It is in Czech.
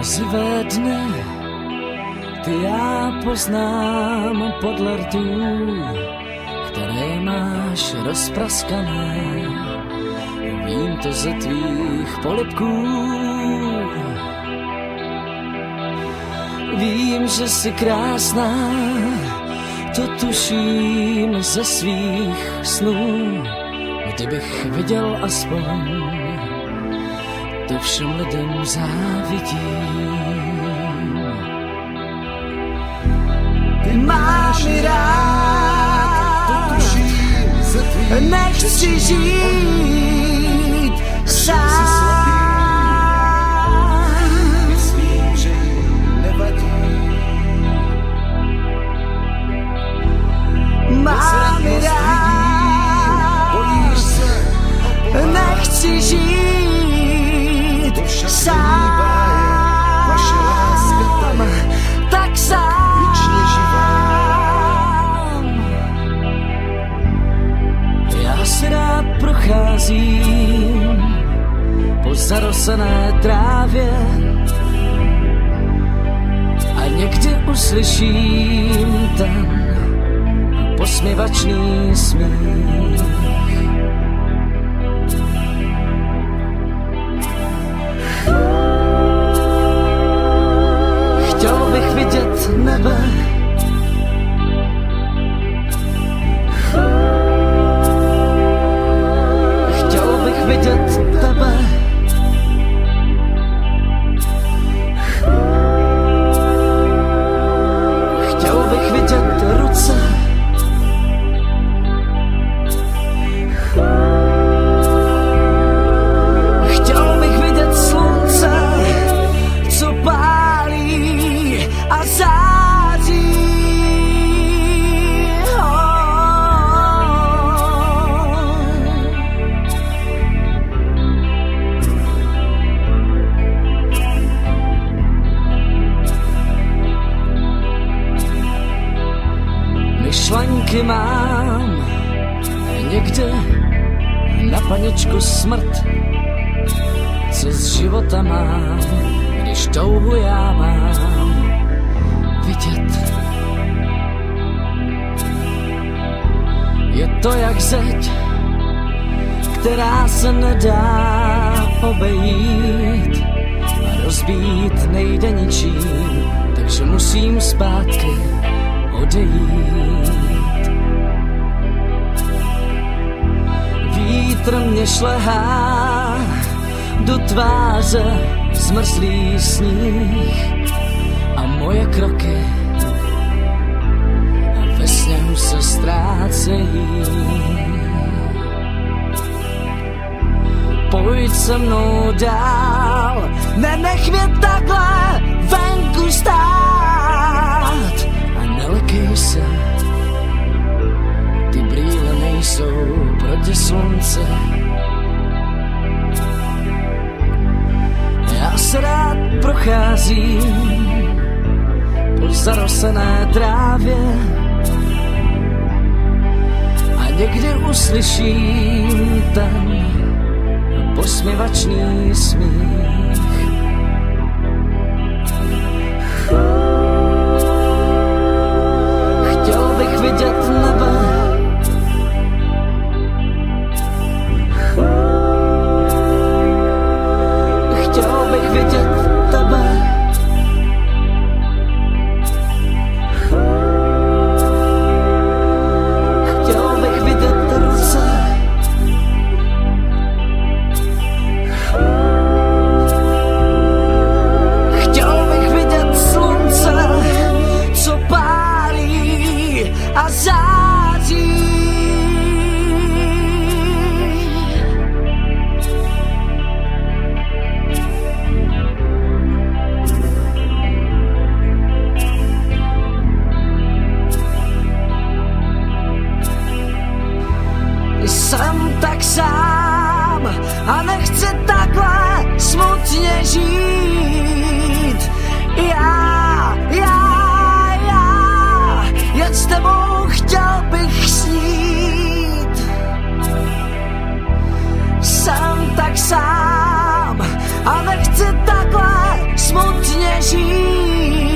mrazivé dny, ty já poznám podle rtů, které máš rozpraskané. Vím to ze tvých polibků. Vím, že jsi krásná, to tuším ze svých snů. Kdybych viděl aspoň, to všem lidem závidím. Ty máš mi rád, to tuším ze tvých. Nechci žít sám. Myslím, že jí nevadí. Mám mi rád, Bojíš se, nechci žít sám. Vaše láska tak sám. věčně živá. Já si rád procházím po zarosené trávě a někdy uslyším ten posměvačný smích. Chtěl bych vidět nebe, chtěl bych vidět tebe, chtěl bych vidět ruce, chtěl bych vidět slunce, co pálí a září. Myšlenky mám někde na paničku smrt, co z života mám, když touhu já mám vidět. Je to jak zeď, která se nedá obejít a rozbít nejde ničím, takže musím zpátky odejít. Vítr mě šlehá do tváře zmrzlý sníh a moje kroky ve sněhu se ztrácejí. Pojď se mnou dál, nenech mě takhle venku stát a nelekej se, ty brýle nejsou proti slunce. Já se rád procházím po zarosené trávě a někdy uslyším ten posměvačný smích. Chtěl bych vidět nebe, chtěl bych vidět tebe, chtěl bych vidět ruce, chtěl bych vidět slunce, co pálí a září. Jsem tak sám a nechci takhle smutně žít. Já, jen s tebou chtěl bych snít. Jsem tak sám a nechci takhle smutně smutně žít.